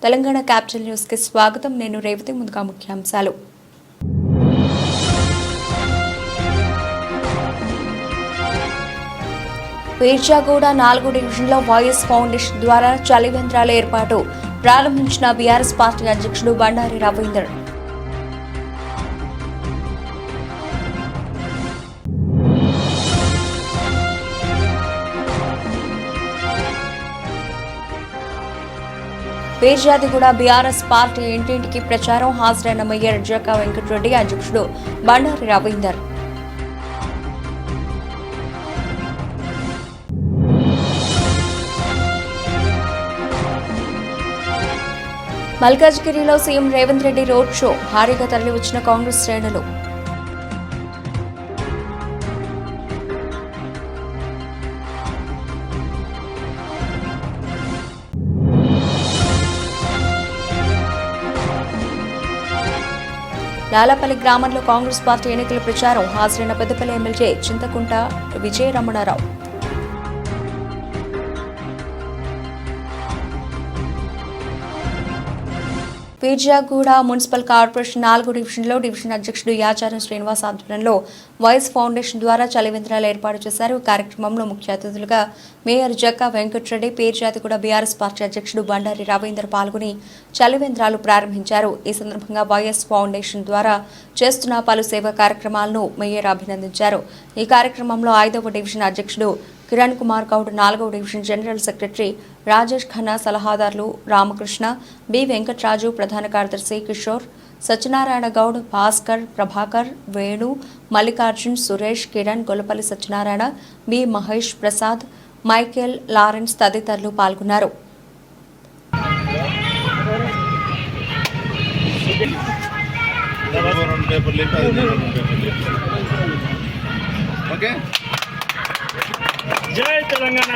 Telangana capital news కి స్వాగతం. నేను రేవతి. ముందుగా ముఖ్యాంశాలు. పీర్జాగూడ 4వ డివిజన్లో వైఎస్ ఫౌండేషన్ ద్వారా చలివేంద్రాల ఏర్పాటు ప్రారంభించిన బీఆర్ఎస్ పార్టీ అధ్యక్షుడు బండారి రవీందర్. పీర్జాదిగూడ బీఆర్ఎస్ పార్టీ ఇంటింటికి ప్రచారం. హాజరైన మేయర్ జక్కా వెంకటరెడ్డి, అధ్యక్షుడు బండారి రవీందర్. మల్కాజ్గిరిలో CM Revanth Reddy road show. భారీగా తరలివచ్చిన కాంగ్రెస్ శ్రేణులు. లాలాపల్లి గ్రామంలో కాంగ్రెస్ పార్టీ ఎన్నికల ప్రచారం. హాజరైన పెద్దపల్లి ఎమ్మెల్యే చింతకుంట విజయ రమణారావు. పీర్జాగూడ మున్సిపల్ కార్పొరేషన్ 4వ డివిజన్లో డివిజన్ అధ్యక్షుడు యాచారం శ్రీనివాస్ ఆధ్వర్యంలో వైఎస్ ఫౌండేషన్ ద్వారా చలివేంద్రాలు ఏర్పాటు చేశారు. ఈ కార్యక్రమంలో ముఖ్య అతిథులుగా mayor Jakka Venkatareddy, Peerzadiguda BRS party అధ్యక్షుడు బండారి రవీందర్ పాల్గొని చలివేంద్రాలు ప్రారంభించారు. ఈ సందర్భంగా వైఎస్ ఫౌండేషన్ ద్వారా చేస్తున్న పలు సేవా కార్యక్రమాలను మేయర్ అభినందించారు. ఈ కార్యక్రమంలో 5వ డివిజన్ అధ్యక్షుడు కిరణ్ కుమార్ గౌడ్, 4వ division general secretary Rajesh Khanna, సలహాదారులు రామకృష్ణ, బి వెంకట్రాజు, ప్రధాన కార్యదర్శి Kishore, Satyanarayana Goud, Bhaskar, Prabhakar, Venu, Mallikarjun, Suresh, Kiran, Gollapalli Satyanarayana, B Mahesh Prasad, Michael, Lawrence తదితరులు పాల్గొన్నారు. జై తెలంగాణ.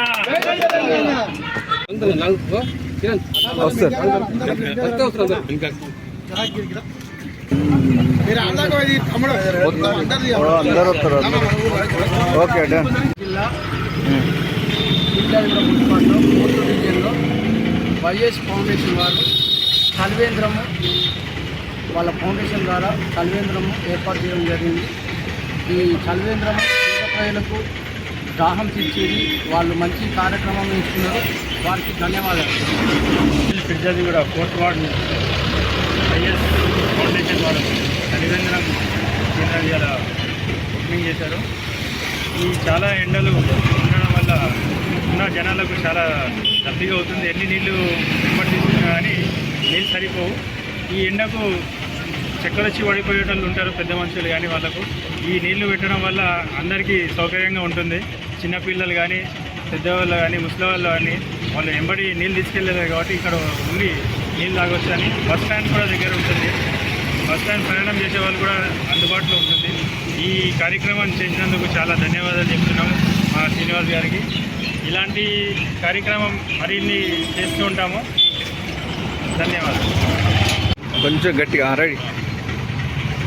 వైఎస్ ఫౌండేషన్ వారు చలివేంద్రము వాళ్ళ ఫౌండేషన్ ద్వారా చలివేంద్రము ఏర్పాటు చేయడం జరిగింది. ఈ చలివేంద్రము పేద ప్రజలకు దాహం తీర్చేది. వాళ్ళు మంచి కార్యక్రమం ఎంచుకున్నారు. వారికి ధన్యవాదాలు. Peerzadiguda 4th ward YS foundation వారు చలివేంద్రం కేంద్రాలు ఓపెనింగ్ చేశారు. ఈ చాలా ఎండలు ఉండడం వల్ల ఉన్న జనాలకు చాలా దప్పిగా అవుతుంది. ఎన్ని నీళ్లు వెంబడి తీసుకున్నా కానీ నీళ్ళు సరిపోవు. ఈ ఎండకు చక్కెర వచ్చి పడిపోయేటోళ్ళు ఉంటారు, పెద్ద మనుషులు కానీ. వాళ్ళకు ఈ నీళ్లు పెట్టడం వల్ల అందరికీ సౌకర్యంగా ఉంటుంది. చిన్నపిల్లలు కానీ, పెద్దవాళ్ళు కానీ, ముసలి వాళ్ళు కానీ వాళ్ళు వెంబడి నీళ్ళు తీసుకెళ్ళలేదు కాబట్టి ఇక్కడ ఉండి నీళ్ళు తాగొచ్చు అని. బస్ స్టాండ్ కూడా దగ్గర ఉంటుంది. బస్ స్టాండ్ ప్రయాణం చేసే వాళ్ళు కూడా అందుబాటులో ఉంటుంది. ఈ కార్యక్రమాన్ని చేసినందుకు చాలా ధన్యవాదాలు చెప్తున్నాము మా శ్రీనివాస్ గారికి. ఇలాంటి కార్యక్రమం మరిన్ని చేస్తూ ఉంటాము. ధన్యవాదాలు. కొంచెం గట్టిగా రెడీ.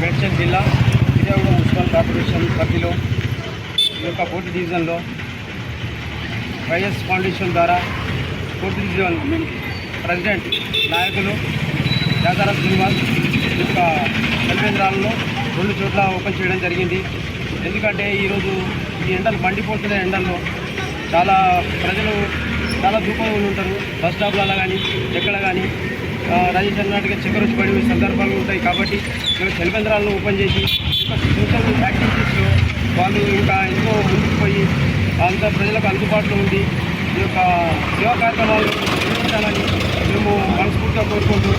మేడ్చల్ జిల్లా పీర్జాగూడ మున్సిపల్ కార్పొరేషన్ పరిధిలో ఈ యొక్క 4th డివిజన్లో వైఎస్ ఫౌండేషన్ ద్వారా 4th డివిజన్ ప్రెసిడెంట్ నాయకులు యాదారం శ్రీనివాస్ ఈ యొక్క చలివేంద్రాలను 2 చోట్ల ఓపెన్ చేయడం జరిగింది. ఎందుకంటే ఈరోజు ఈ ఎండలు మండిపోతున్న ఎండల్లో చాలా ప్రజలు చాలా దూపంగా ఉంటారు. బస్ స్టాప్లలో కానీ ఎక్కడ కానీ రాజేష్ అన్నట్టుగా చక్కెర వచ్చి పడే సందర్భాలు ఉంటాయి. కాబట్టి చలివేంద్రాలను ఓపెన్ చేసి సోషల్ యాక్టివిటీస్లో వాళ్ళు ఇంకా ఎంతో ముందుకు పోయి అంత ప్రజలకు అందుబాటులో ఉండి ఈ యొక్క సేవా కార్యక్రమాలు నిర్వహించాలని మేము మనస్ఫూర్తిగా కోరుకుంటూ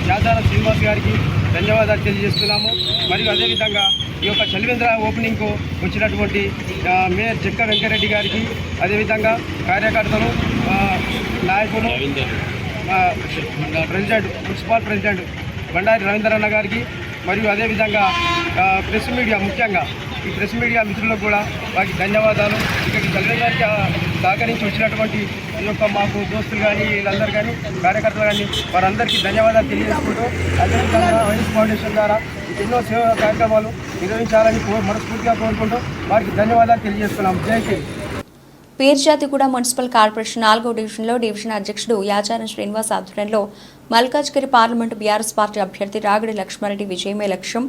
యాదార శ్రీనివాస్ గారికి ధన్యవాదాలు తెలియజేస్తున్నాము. మరియు అదేవిధంగా ఈ యొక్క చలివేంద్ర ఓపెనింగ్కు వచ్చినటువంటి మేయర్ జక్కా వెంకటరెడ్డి గారికి, అదేవిధంగా కార్యకర్తలు, నాయకులు, president, municipal president Bandari Ravinder అన్న గారికి, మరియు అదేవిధంగా ప్రెస్ మీడియా, ముఖ్యంగా ఈ ప్రెస్ మీడియా మిత్రులకు కూడా వారికి ధన్యవాదాలు. ఇక్కడికి చలివేంద్రానికి సహకరించి వచ్చినటువంటి ఈ యొక్క మాకు దోస్తులు కానీ, వీళ్ళందరూ కానీ, కార్యకర్తలు కానీ, వారందరికీ ధన్యవాదాలు తెలియజేసుకుంటూ అదేవిధంగా వైఎస్ ఫౌండేషన్ ద్వారా ఎన్నో సేవా కార్యక్రమాలు నిర్వహించాలని మనస్ఫూర్తిగా కోరుకుంటూ వారికి ధన్యవాదాలు తెలియజేస్తున్నాం. జై హింద్. పీర్జాదిగూడ మున్సిపల్ కార్పొరేషన్ 4వ డివిజన్లో డివిజన్ అధ్యక్షుడు యాచారం శ్రీనివాస్ ఆధ్వర్యంలో మల్కాజ్గిరి పార్లమెంటు బీఆర్ఎస్ పార్టీ అభ్యర్థి రాగిడి లక్ష్మారెడ్డి విజయమే లక్ష్యం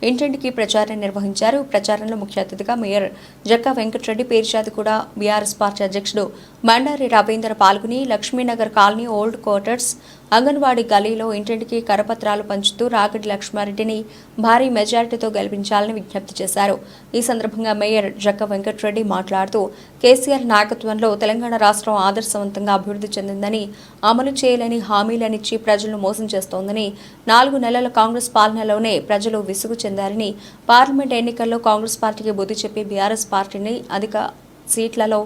ఇంటింటికి ప్రచారం నిర్వహించారు. ప్రచారంలో ముఖ్య అతిథిగా mayor Jakka Venkata Reddy, Peerzadiguda BRS party అధ్యక్షుడు బండారి రవీందర్ పాల్గొని Laxminagar colony, old quarters, Anganwadi గలీలో ఇంటింటికి కరపత్రాలు పంచుతూ రాగిడి లక్ష్మారెడ్డిని భారీ మెజారిటీతో గెలిపించాలని విజ్ఞప్తి చేశారు. ఈ సందర్భంగా మేయర్ జక్కా వెంకటరెడ్డి మాట్లాడుతూ కేసీఆర్ నాయకత్వంలో తెలంగాణ రాష్ట్రం ఆదర్శవంతంగా అభివృద్ధి చెందిందని, అమలు చేయలేని హామీలనిచ్చి ప్రజలను మోసం చేస్తోందని, 4 నెలల కాంగ్రెస్ పాలనలోనే ప్రజలు విసుగు చెందారని, పార్లమెంట్ ఎన్నికల్లో కాంగ్రెస్ పార్టీకి బుద్ధి చెప్పి బీఆర్ఎస్ పార్టీని అధిక సీట్లలో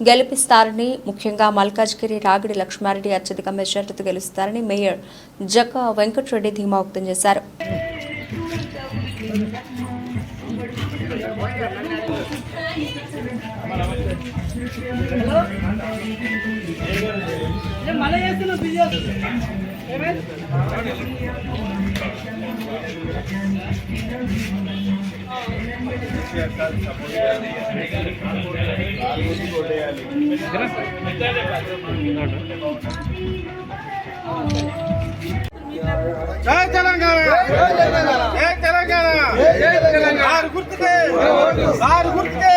గెలిపిస్తారని, ముఖ్యంగా మల్కాజ్గిరి రాగిడి లక్ష్మారెడ్డి అత్యధిక మెజార్టీతో గెలుస్తారని మేయర్ జక్కా వెంకటరెడ్డి ధీమా వ్యక్తం చేశారు. జై తెలంగాణ, జై తెలంగాణ, జై తెలంగాణ. ఆరు గుర్తుకే, ఆరు గుర్తుకే.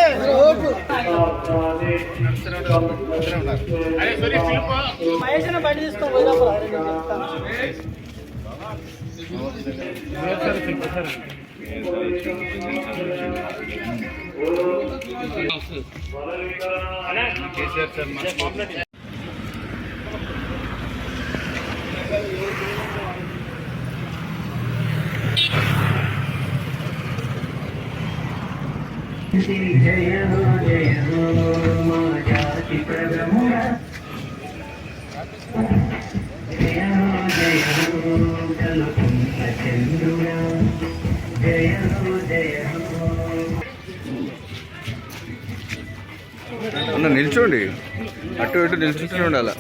జయ హో మా జాతి ప్రథముడా, జయ హో కలుపుంత చంద్రుడా, జయ హో అన్న నిల్చోండి, అటు ఇటు నిల్చుంటూనే ఉండాలి.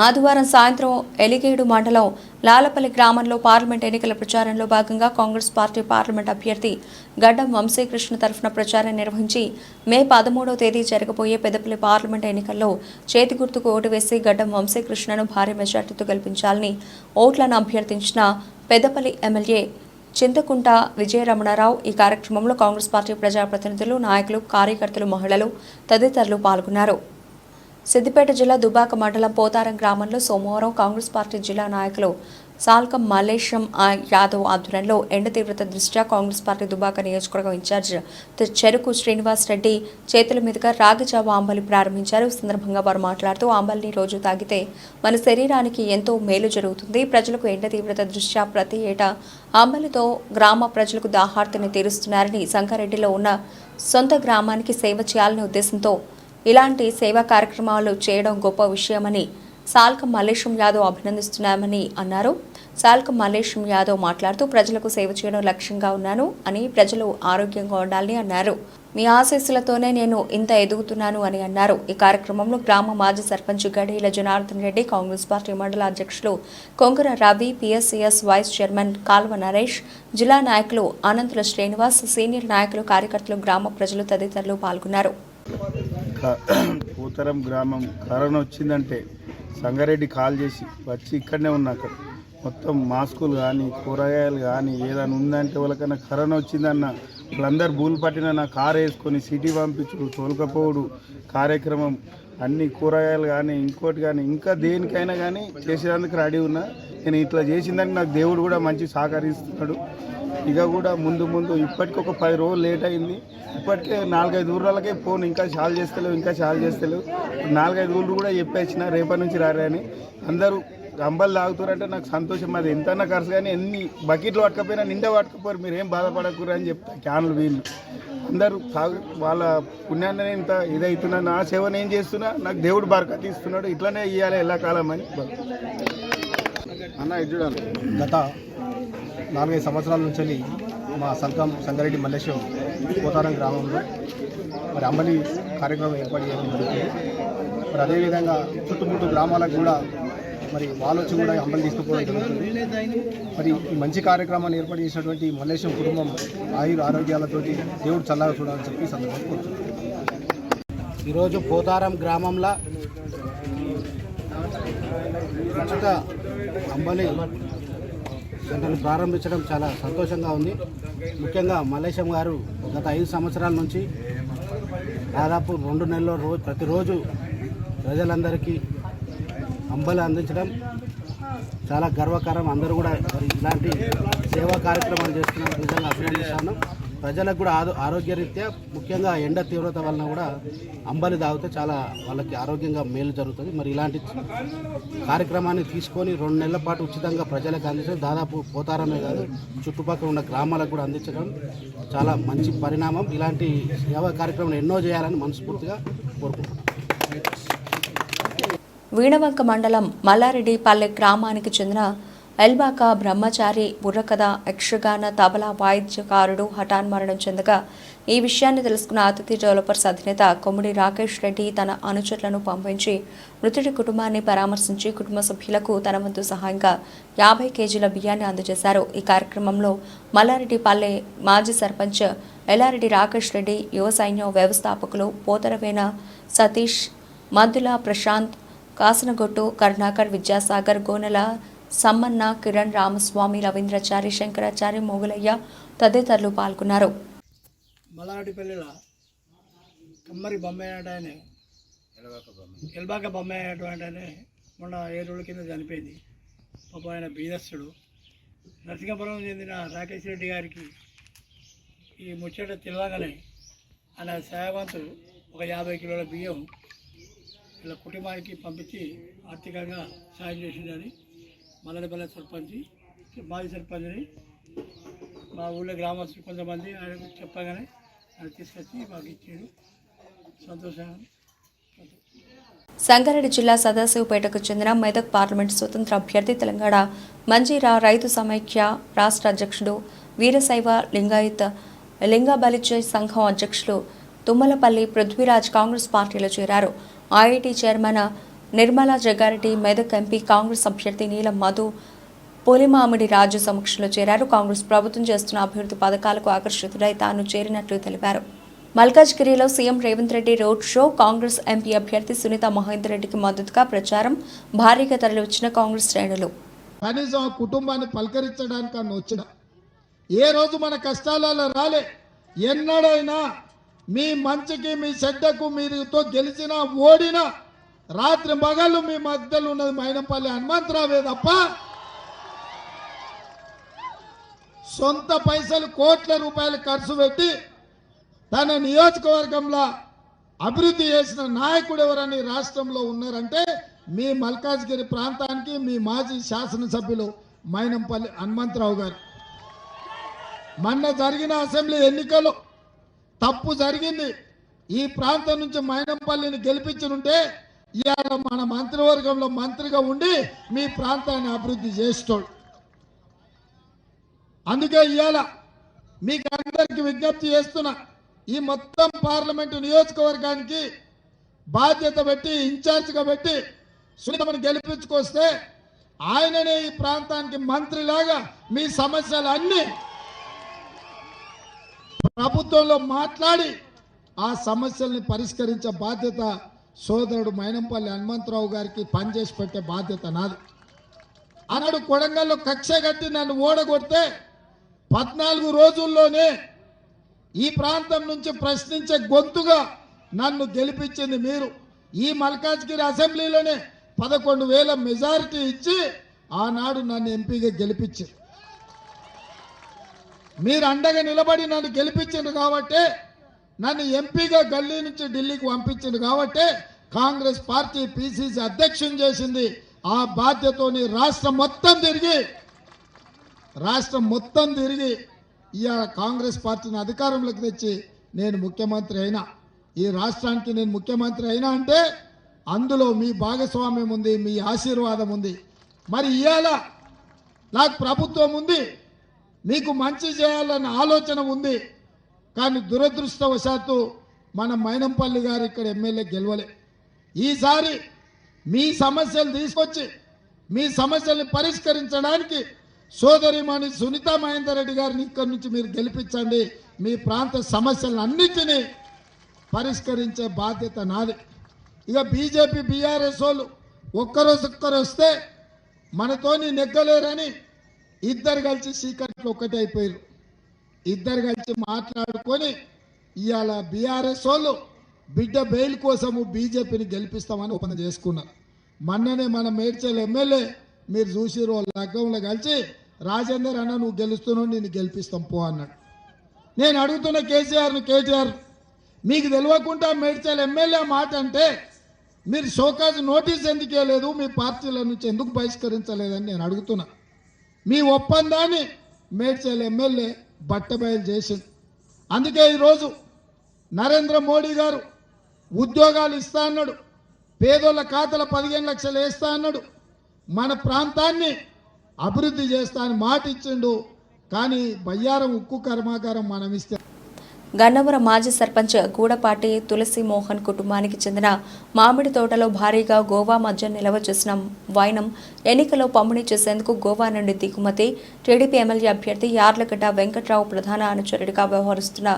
ఆదివారం సాయంత్రం ఎలిగేడు మండలం లాలపల్లి గ్రామంలో పార్లమెంట్ ఎన్నికల ప్రచారంలో భాగంగా కాంగ్రెస్ పార్టీ పార్లమెంట్ అభ్యర్థి గడ్డం వంశీకృష్ణ తరఫున ప్రచారం నిర్వహించి మే 13వ తేదీ జరగబోయే పెద్దపల్లి పార్లమెంట్ ఎన్నికల్లో చేతి గుర్తుకు ఓటు వేసి గడ్డం వంశీకృష్ణను భారీ మెజార్టీతో గెలిపించాలని ఓట్లను అభ్యర్థించిన పెద్దపల్లి ఎమ్మెల్యే చింతకుంట విజయరమణారావు. ఈ కార్యక్రమంలో కాంగ్రెస్ పార్టీ ప్రజాప్రతినిధులు, నాయకులు, కార్యకర్తలు, మహిళలు తదితరులు పాల్గొన్నారు. సిద్దిపేట జిల్లా దుబాక మండలం పోతారం గ్రామంలో సోమవారం కాంగ్రెస్ పార్టీ జిల్లా నాయకులు సాల్కం మల్లేశం యాదవ్ ఆధ్వర్యంలో ఎండ తీవ్రత దృష్ట్యా కాంగ్రెస్ పార్టీ దుబాక నియోజకవర్గం ఇన్ఛార్జ్ చెరుకు శ్రీనివాస్ రెడ్డి చేతుల మీదుగా రాగిజావ ఆంబలి ప్రారంభించారు. ఈ సందర్భంగా వారు మాట్లాడుతూ ఆంబలిని రోజు తాగితే మన శరీరానికి ఎంతో మేలు జరుగుతుంది. ప్రజలకు ఎండ తీవ్రత దృష్ట్యా ప్రతి ఏటా ఆంబలితో గ్రామ ప్రజలకు దాహార్తిని తీరుస్తున్నారని, సంగారెడ్డిలో ఉన్న సొంత గ్రామానికి సేవ చేయాలనే ఉద్దేశంతో ఇలాంటి సేవా కార్యక్రమాలు చేయడం గొప్ప విషయమని సాల్కం మల్లేశం యాదవ్ అభినందిస్తున్నామని అన్నారు. సాల్కం మల్లేశం యాదవ్ మాట్లాడుతూ ప్రజలకు సేవ చేయడం లక్ష్యంగా ఉన్నాను అని, ప్రజలు ఆరోగ్యంగా ఉండాలని అన్నారు. మీ ఆశీస్సులతోనే నేను ఇంత ఎదుగుతున్నాను అని అన్నారు. ఈ కార్యక్రమంలో గ్రామ మాజీ సర్పంచ్ గడీల జనార్దన్ రెడ్డి, కాంగ్రెస్ పార్టీ మండల అధ్యక్షులు Kongara Ravi, PSCS vice chairman Kalva Naresh, జిల్లా నాయకులు అనంతుల శ్రీనివాస్, సీనియర్ నాయకులు, కార్యకర్తలు, గ్రామ ప్రజలు తదితరులు పాల్గొన్నారు. పోతరం గ్రామం కరోనా వచ్చిందంటే సంగారెడ్డి కాల్ చేసి వచ్చి ఇక్కడనే ఉన్నా. అక్కడ మొత్తం మాస్కులు కానీ, కూరగాయలు కానీ ఏదైనా ఉందంటే వాళ్ళకన్నా కరోనా వచ్చిందన్న వాళ్ళందరూ బూలు పట్టిన నా కారు వేసుకొని సిటీ పంపించుడు, తోలుకపోవుడు కార్యక్రమం, అన్ని కూరగాయలు కానీ ఇంకోటి కానీ ఇంకా దేనికైనా కానీ చేసేందుకు రెడీ ఉన్నా. నేను ఇట్లా చేసిందని నాకు దేవుడు కూడా మంచి సహకరిస్తున్నాడు. ఇక కూడా ముందు ముందు ఇప్పటికి ఒక 10 రోజులు లేట్ అయింది. ఇప్పటికే 4-5 ఊర్లకే ఫోన్ ఇంకా చాలు చేస్తలేవు, ఇంకా చాలు చేస్తలేవు. 4-5 ఊళ్ళు కూడా చెప్పేసిన రేపటి నుంచి రారని. అందరూ అంబలు తాగుతారంటే నాకు సంతోషం. అది ఎంతన్నా ఖర్చు కానీ ఎన్ని బకెట్లు పట్టకపోయినా నిండా పట్టకపోరు, మీరు ఏం బాధపడకూరు అని చెప్తా. క్యాన్లు వీళ్ళు అందరూ తాగు వాళ్ళ పుణ్యాన్ని ఇంత ఇదవుతున్నా, నా సేవ నేను చేస్తున్నా, నాకు దేవుడు బరకత్ ఇస్తున్నాడు. ఇట్లనే ఇవ్వాలి ఎల్లకాలం అని అన్న. ఇది చూడాలి, గత 4-5 సంవత్సరాల నుంచి మా సంగారెడ్డి మల్లేశం పోతారం గ్రామంలో మరి అంబలి కార్యక్రమం ఏర్పాటు చేయడం జరుగుతుంది. మరి అదేవిధంగా చుట్టుముట్టు గ్రామాలకు కూడా మరి వాళ్ళు వచ్చి కూడా అంబలి తీసుకుపోవడం జరుగుతుంది. మరి ఈ మంచి కార్యక్రమాన్ని ఏర్పాటు చేసినటువంటి మల్లేశం కుటుంబం ఆరోగ్యాలతోటి దేవుడు చల్లగా చూడాలని చెప్పి సందర్భంగా కోరుతున్నాను. ఈరోజు పోతారం గ్రామంలో ఉచిత అంబలి సెంటర్ను ప్రారంభించడం చాలా సంతోషంగా ఉంది. ముఖ్యంగా మల్లేశం గారు గత 5 సంవత్సరాల నుంచి దాదాపు 2 నెలల్లో ప్రతిరోజు ప్రజలందరికీ అంబలి అందించడం చాలా గర్వకారం. అందరూ కూడా ఇలాంటి సేవా కార్యక్రమాలు చేస్తున్నారు, నిజంగా అభినందిస్తాను. ప్రజలకు కూడా ఆరోగ్యరీత్యా ముఖ్యంగా ఎండ తీవ్రత వలన కూడా అంబలి తాగితే చాలా వాళ్ళకి ఆరోగ్యంగా మేలు జరుగుతుంది. మరి ఇలాంటి కార్యక్రమాన్ని తీసుకొని 2 నెలల పాటు ఉచితంగా ప్రజలకు అందించడం, దాదాపు పోతారమే కాదు చుట్టుపక్కల ఉన్న గ్రామాలకు కూడా అందించడం చాలా మంచి పరిణామం. ఇలాంటి సేవా కార్యక్రమం ఎన్నో చేయాలని మనస్ఫూర్తిగా కోరుకుంటున్నాను. వీణవంక మండలం మల్లారెడ్డిపల్లె గ్రామానికి చెందిన ఎల్బాక బ్రహ్మచారి బుర్రకథ యక్షగాన తబలా వాయిద్యకారుడు హఠాన్మరణం చెందగా ఈ విషయాన్ని తెలుసుకున్న అతిథి డెవలపర్స్ అధినేత కొమ్మిడి రాకేష్ రెడ్డి తన అనుచరులను పంపించి మృతుడి కుటుంబాన్ని పరామర్శించి కుటుంబ సభ్యులకు తన వంతు సహాయంగా 50 కేజీల బియ్యాన్ని అందజేశారు. ఈ కార్యక్రమంలో మల్లారెడ్డిపల్లె మాజీ సర్పంచ్ ఎల్లారెడ్డి రాకేష్ రెడ్డి, యువ సైన్యం వ్యవస్థాపకులు పోతరవేన సతీష్, మద్దుల ప్రశాంత్, కాసనగొట్టు కరుణాకర్, విద్యాసాగర్, గోనెల సమ్మన్న, కిరణ్, రామస్వామి, రవీంద్రచారి, శంకరాచారి, మొగులయ్య తదితరులు పాల్గొన్నారు. మల్లారెడ్డిపల్లిలో కమ్మరి బొమ్మాయి అంటే ఎల్బాక బొమ్మాయి అటువంటి మొన్న 7 రోజుల కింద చనిపోయింది. పాప ఆయన బీదస్తుడు. నరసింహపురం చెందిన రాకేష్ రెడ్డి గారికి ఈ ముచ్చట తెలియగానే ఆయన సేవవంతులు ఒక 50 కిలోల బియ్యం ఇలా కుటుంబానికి పంపించి ఆర్థికంగా సాయం చేసిందని మల్లారెడ్డిపల్లె సర్పంచి, మాజీ సర్పంచ్ని, మా ఊళ్ళో గ్రామస్తులు కొంతమంది ఆయన చెప్పగానే ఆయన తీసుకొచ్చి మాకు ఇచ్చాడు. సంతోషంగా. సంగారెడ్డి జిల్లా సదాశివపేటకు చెందిన మెదక్ పార్లమెంటు స్వతంత్ర అభ్యర్థి తెలంగాణ మంజీరా రైతు సమైక్య రాష్ట్ర అధ్యక్షుడు వీరశైవ లింగాయత్ లింగబలిజ సంఘం అధ్యక్షులు తుమ్మలపల్లి పృథ్వీరాజ్ కాంగ్రెస్ పార్టీలో చేరారు. IIT chairman Nirmala Jaggareddy, Medak MP Congress అభ్యర్థి నీలం మధు పోలిమామిడి రాజు సమక్షంలో చేరారు. కాంగ్రెస్ ప్రభుత్వం చేస్తున్న అభివృద్ధి పథకాలకు ఆకర్షితుడై తాను చేరినట్లు తెలిపారు. మల్కాజ్గిరిలో CM Revanth Reddy road show. Congress MP అభ్యర్థి సునీత మహేందర్ రెడ్డికి మద్దతుగా ప్రచారం. భారీగా తరలివచ్చిన కాంగ్రెస్ శ్రేణులు. కనీసం ఆ కుటుంబాన్ని పలకరించడానికి వచ్చిన ఏ రోజు మన కష్టాలలో రాలే. ఎన్నడైనా మీ మంచికి మీ చెడ్డకు మీరుతో గెలిచినా ఓడినా రాత్రి మగళ్ళు మీ మధ్యలో ఉన్నది మైనంపల్లి హనుమంతరావే తప్ప సొంత పైసలు కోట్ల రూపాయలు ఖర్చు పెట్టి తన నియోజకవర్గంలో అభివృద్ధి చేసిన నాయకుడు ఎవరని రాష్ట్రంలో ఉన్నారంటే మీ మల్కాజ్గిరి ప్రాంతానికి మీ మాజీ శాసనసభ్యులు మైనంపల్లి హనుమంతరావు గారు. మొన్న జరిగిన అసెంబ్లీ ఎన్నికలు తప్పు జరిగింది. ఈ ప్రాంతం నుంచి మైనంపల్లిని గెలిపించుంటే ఇవాళ మన మంత్రివర్గంలో మంత్రిగా ఉండి మీ ప్రాంతాన్ని అభివృద్ధి చేస్తాడు. అందుకే ఇవాళ మీకు అందరికీ విజ్ఞప్తి చేస్తున్నా, ఈ మొత్తం పార్లమెంటు నియోజకవర్గానికి బాధ్యత పెట్టి ఇన్ఛార్జిగా పెట్టి సునీతమని గెలిపించుకొస్తే ఆయననే ఈ ప్రాంతానికి మంత్రిలాగా మీ సమస్యలు అన్నీ ప్రభుత్వంలో మాట్లాడి ఆ సమస్యల్ని పరిష్కరించే బాధ్యత సోదరుడు మైనంపల్లి హనుమంతరావు గారికి పనిచేసి పెట్టే బాధ్యత నాది. అన్నాడు కొడంగల్లో కక్ష కట్టి నన్ను ఓడగొడితే 14 రోజుల్లోనే ఈ ప్రాంతం నుంచి ప్రశ్నించే గొంతుగా నన్ను గెలిపించింది మీరు. ఈ మల్కాజ్గిరి అసెంబ్లీలోనే 11,000 మెజారిటీ ఇచ్చి ఆనాడు నన్ను ఎంపీగా గెలిపించారు. మీరు అండగా నిలబడి నన్ను గెలిపించింది కాబట్టి, నన్ను ఎంపీగా గల్లీ నుంచి ఢిల్లీకి పంపించింది కాబట్టి కాంగ్రెస్ పార్టీ పిసిసి అధ్యక్షుని చేసింది. ఆ బాధ్యతని రాష్ట్రం మొత్తం తిరిగి ఇవాళ కాంగ్రెస్ పార్టీని అధికారంలోకి తెచ్చి నేను ముఖ్యమంత్రి అయినా. ఈ రాష్ట్రానికి నేను ముఖ్యమంత్రి అయినా అంటే అందులో మీ భాగస్వామ్యం ఉంది, మీ ఆశీర్వాదం ఉంది. మరి ఇవాళ నాకు ప్రభుత్వం ఉంది, మీకు మంచి చేయాలన్న ఆలోచన ఉంది. కానీ దురదృష్టవశాత్తు మన మైనంపల్లి గారు ఇక్కడ ఎమ్మెల్యే గెలవలే. ఈసారి మీ సమస్యలు తీసుకొచ్చి మీ సమస్యల్ని పరిష్కరించడానికి సోదరిమణి సునీతా మహేందర్ రెడ్డి గారిని ఇక్కడి నుంచి మీరు గెలిపించండి. మీ ప్రాంత సమస్యలన్నింటినీ పరిష్కరించే బాధ్యత నాది. ఇక బీజేపీ బీఆర్ఎస్ వాళ్ళు ఒక్కరు వస్తే మనతోని నెగ్గలేరని ఇద్దరు కలిసి సీక్రెట్లు ఒక్కటే అయిపోయారు. ఇద్దరు కలిసి మాట్లాడుకొని ఇవాళ బీఆర్ఎస్ వాళ్ళు బిడ్డ బెయిల్ కోసము బీజేపీని గెలిపిస్తామని ఒప్పందం చేసుకున్నారు. మొన్ననే మన మేడ్చల్ ఎమ్మెల్యే మీరు చూసిరు లగ్గంలో కలిసి రాజేందర్ అన్న నువ్వు గెలుస్తున్నావు నేను గెలిపిస్తాం పో అన్నాడు. నేను అడుగుతున్న కేటీఆర్ మీకు తెలియకుండా మేడ్చల్ ఎమ్మెల్యే మాట అంటే మీరు షోకాజ్ నోటీస్ ఎందుకు ఇవ్వలేదు, మీ పార్టీల నుంచి ఎందుకు బహిష్కరించలేదని నేను అడుగుతున్నా. మీ ఒప్పందాన్ని మేడ్చల్ ఎమ్మెల్యే బట్టబయలు చేసింది. అందుకే ఈరోజు నరేంద్ర మోడీ గారు ఉద్యోగాలు ఇస్తా అన్నాడు, పేదోళ్ళ ఖాతాల 15 లక్షలు వేస్తా అన్నాడు, మన ప్రాంతాన్ని అభివృద్ధి చేస్తా అని మాట ఇచ్చిండు. కానీ బయ్యారం ఉక్కు కర్మాగారం మనం ఇస్తే గన్నవరం మాజీ సర్పంచ్ గూడపాటి తులసి మోహన్ కుటుంబానికి చెందిన మామిడి తోటలో భారీగా గోవా మద్యం నిల్వ చేసిన వైనం ఎన్నికల్లో పంపిణీ చేసేందుకు గోవా నుండి దిగుమతి. టీడీపీ ఎమ్మెల్యే అభ్యర్థి యార్లగడ్డ వెంకట్రావు ప్రధాన అనుచరుడిగా వ్యవహరిస్తున్న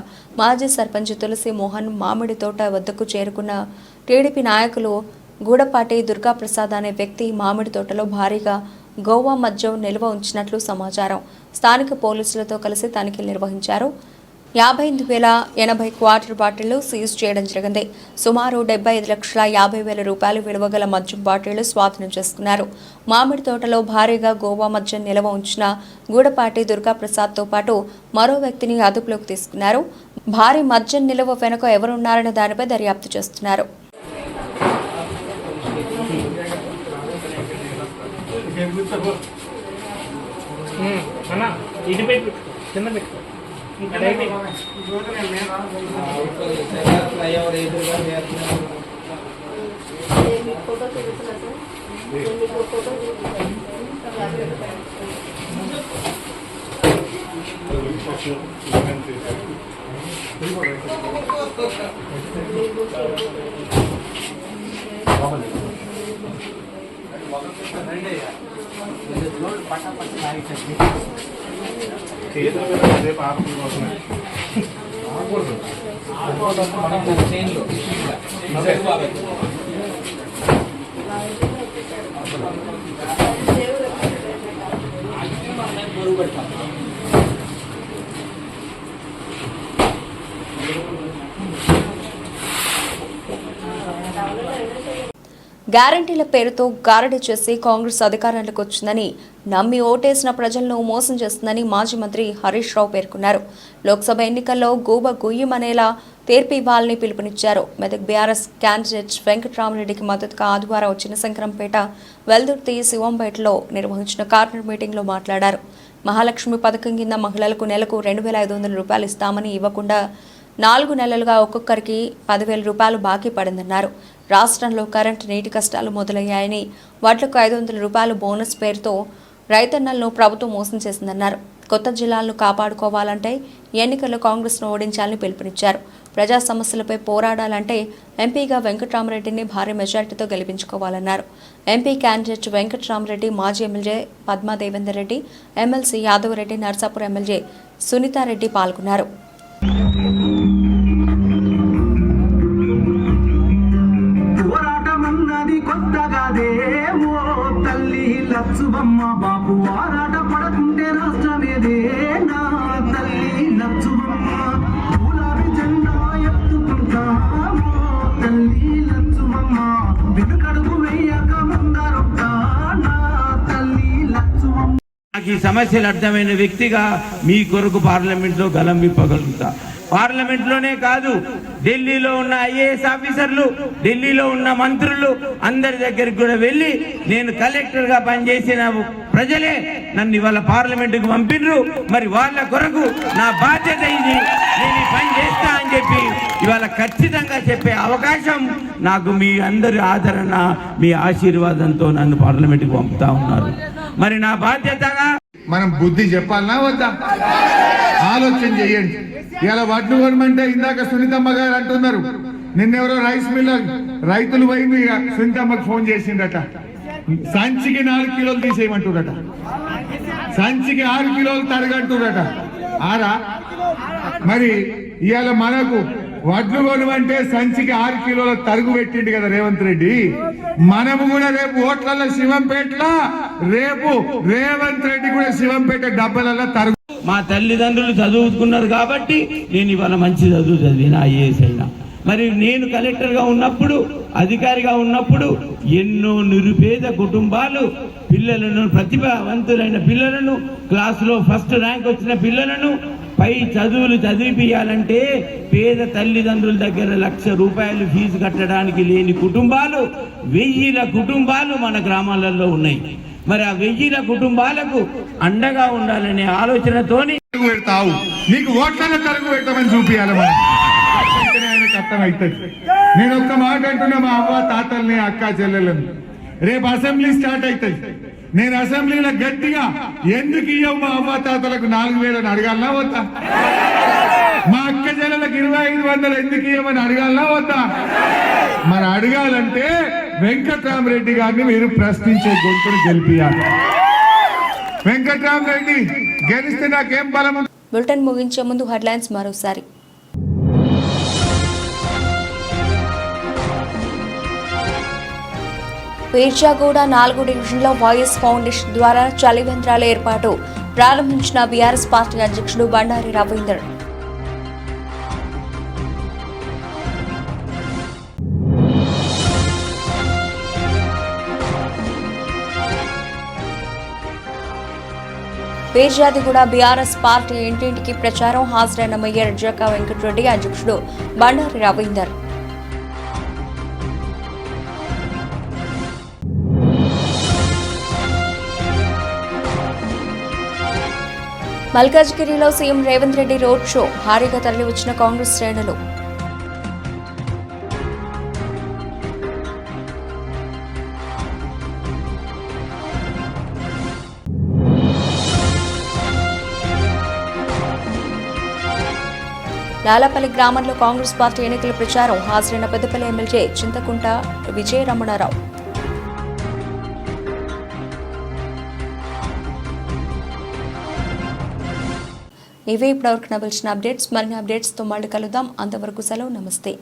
మాజీ సర్పంచ్ తులసి మోహన్ మామిడి తోట వద్దకు చేరుకున్న టీడీపీ నాయకులు గూడపాటి దుర్గాప్రసాద్ అనే వ్యక్తి మామిడి తోటలో భారీగా గోవా మద్యం నిల్వ ఉంచినట్లు సమాచారం. స్థానిక పోలీసులతో కలిసి తనిఖీలు నిర్వహించారు. 58,080 క్వార్టర్ బాటిళ్లు సీజ్ చేయడం జరిగింది. సుమారు 75,50,000 రూపాయలు విలువ గల మద్యం బాటిళ్లు స్వాధీనం చేసుకున్నారు. మామిడి తోటలో భారీగా గోవా మద్యం నిల్వ ఉంచిన గూడపాటి దుర్గాప్రసాద్తో పాటు మరో వ్యక్తిని అదుపులోకి తీసుకున్నారు. భారీ మద్యం నిల్వ వెనుక ఎవరున్నారనే దానిపై దర్యాప్తు చేస్తున్నారు. గ్యారంటీల పేరుతో గారడీ చేసి కాంగ్రెస్ అధికారంలోకి వచ్చిందని నమ్మి ఓటేసిన ప్రజలను మోసం చేస్తుందని మాజీ మంత్రి హరీష్ రావు పేర్కొన్నారు. లోక్సభ ఎన్నికల్లో గూబ గుయ్యమనేలా తీర్పు ఇవ్వాలని పిలుపునిచ్చారు. మెదక్ బీఆర్ఎస్ క్యాండిడేట్ వెంకట్రామరెడ్డికి మద్దతుగా ఆదివారం చిన్నశంకరంపేట, వెల్దుర్తి, శివంపేటలో నిర్వహించిన కార్నర్ మీటింగ్లో మాట్లాడారు. మహాలక్ష్మి పథకం కింద మహిళలకు నెలకు 2,500 రూపాయలు ఇస్తామని ఇవ్వకుండా 4 నెలలుగా ఒక్కొక్కరికి 10,000 రూపాయలు బాకీ పడిందన్నారు. రాష్ట్రంలో కరెంటు, నీటి కష్టాలు మొదలయ్యాయని, వడ్లకు 500 రూపాయలు బోనస్ పేరుతో రైతన్నలను ప్రభుత్వం మోసం చేసిందన్నారు. కొత్త జిల్లాలను కాపాడుకోవాలంటే ఎన్నికల్లో కాంగ్రెస్ను ఓడించాలని పిలుపునిచ్చారు. ప్రజా సమస్యలపై పోరాడాలంటే ఎంపీగా వెంకట్రామరెడ్డిని భారీ మెజార్టీతో గెలిపించుకోవాలన్నారు. ఎంపీ క్యాండిడేట్ వెంకట్రామరెడ్డి, మాజీ MLA Padma Devender Reddy, MLC Yadava Reddy, Narsapur MLA Sunitha Reddy పాల్గొన్నారు. బాబు ఆరాట పడకుంటే రాష్ట్రమేదే నా తల్లి లచ్చువమ్మ, గులాబీ జెండా ఎత్తుకుంటా తల్లి లచ్చువమ్మ, వెనుకడుగు వేయక ముందరొక్క నా తల్లి లచ్చువమ్మ. నాకు ఈ సమస్యలు అర్థమైన వ్యక్తిగా మీ కొరకు పార్లమెంట్లో గలం విప్పగలుగుతా. పార్లమెంట్లోనే కాదు, ఢిల్లీలో ఉన్న ఐఏఎస్ ఆఫీసర్లు, ఢిల్లీలో ఉన్న మంత్రులు అందరి దగ్గరికి కూడా వెళ్ళి నేను కలెక్టర్గా పనిచేసిన ప్రజలే నన్ను ఇవాళ పార్లమెంటుకు పంపినరు. మరి వాళ్ళ కొరకు నా బాధ్యత ఇది, నేను ఈ పని చేస్తా అని చెప్పి ఇవాళ ఖచ్చితంగా చెప్పే అవకాశం నాకు మీ అందరి ఆదరణ, మీ ఆశీర్వాదంతో నన్ను పార్లమెంటుకు పంపుతా ఉన్నారు. మరి నా బాధ్యతగా మనం బుద్ధి చెప్పాలనా వద్దా? ఆలోచన చేయండి. ఇలా వడ్లు కొనమంటే ఇందాక సునీతమ్మ గారు అంటున్నారు, నిన్నెవరో రైస్ మిల్లర్ రైతులు పోయి సునీతమ్మకు ఫోన్ చేసిండట, సంచికి 4 కిలోలు తీసేయమంటురట, సంచికి 6 కిలోలు తరగంటురట. ఆరా మరి ఇవాళ మనకు వడ్లు కొనమంటే సంచికి 6 కిలోల తరుగు పెట్టిండు కదా రేవంత్ రెడ్డి. మనము కూడా రేపు ఓట్లలో శివంపేటలో రేపు రేవంత్ రెడ్డి కూడా శివంపేట డబ్బలలో తరుగు. మా తల్లిదండ్రులు చదువుకున్నారు కాబట్టి నేను ఇవాళ మంచి చదువు చదివిన, ఐఏఎస్ అయినా. మరి నేను కలెక్టర్గా ఉన్నప్పుడు, అధికారిగా ఉన్నప్పుడు ఎన్నో నిరుపేద కుటుంబాలు పిల్లలను, ప్రతిభావంతులైన పిల్లలను, క్లాసులో ఫస్ట్ ర్యాంక్ వచ్చిన పిల్లలను పై చదువులు చదివిపియాలంటే పేద తల్లిదండ్రుల దగ్గర 1,00,000 రూపాయలు ఫీజు కట్టడానికి లేని కుటుంబాలు 1000 కుటుంబాలు మన గ్రామాలలో ఉన్నాయి. మరి ఆ 1000 కుటుంబాలకు అండగా ఉండాలనే ఆలోచనతోని పెడతావు, నీకు ఓట్ల తరుగు పెట్టమని చూపించాలి. ఆయనకు అర్థమవుతుంది. నేను ఒక్క మాట అంటున్నా, మా అవ్వ తాతల్ని, అక్క చెల్లెలను, రేపు అసెంబ్లీ స్టార్ట్ అవుతుంది. నేను అసెంబ్లీలో గట్టిగా ఎందుకు ఇవ్వవు మా అవ్వ తాతలకు 4,000 అడగాలనా వద్దా? మా అక్క చెల్లెలకు 2,500 ఎందుకు ఇవ్వమని అడగాలనా వద్దా? మరి అడగాలంటే వెంకట్రామరెడ్డి గారిని మీరు ప్రశ్నించే గొంతును గెలిపియాలి. వెంకట్రామరెడ్డి గెలిస్తే నాకేం బలం? బులెటిన్ ముగించే ముందు హెడ్లైన్స్ మరోసారి. పీర్జాగూడ 4 డివిజన్లో వైఎస్ ఫౌండేషన్ ద్వారా చలివేంద్రాల ఏర్పాటు ప్రారంభించిన బీఆర్ఎస్ పార్టీ అధ్యక్షుడు బండారి రవీందర్. పీర్జాదిగూడ బీఆర్ఎస్ పార్టీ ఇంటింటికి ప్రచారం, హాజరైన మేయర్ జక్కా వెంకటరెడ్డి, అధ్యక్షుడు బండారి రవీందర్. మల్కాజ్గిరిలో CM Revanth Reddy road show, భారీగా తరలివచ్చిన కాంగ్రెస్ శ్రేణులు. లాలపల్లి గ్రామంలో కాంగ్రెస్ పార్టీ ఎన్నికల ప్రచారం, హాజరైన పెద్దపల్లి ఎమ్మెల్యే చింతకుంట విజయరమణారావు. ఇవే ఇప్పటివరకు నవల్సిన అప్డేట్స్. మరిన్ని అప్డేట్స్తో మళ్ళీ కలుద్దాం. అంతవరకు సెలవు, నమస్తే.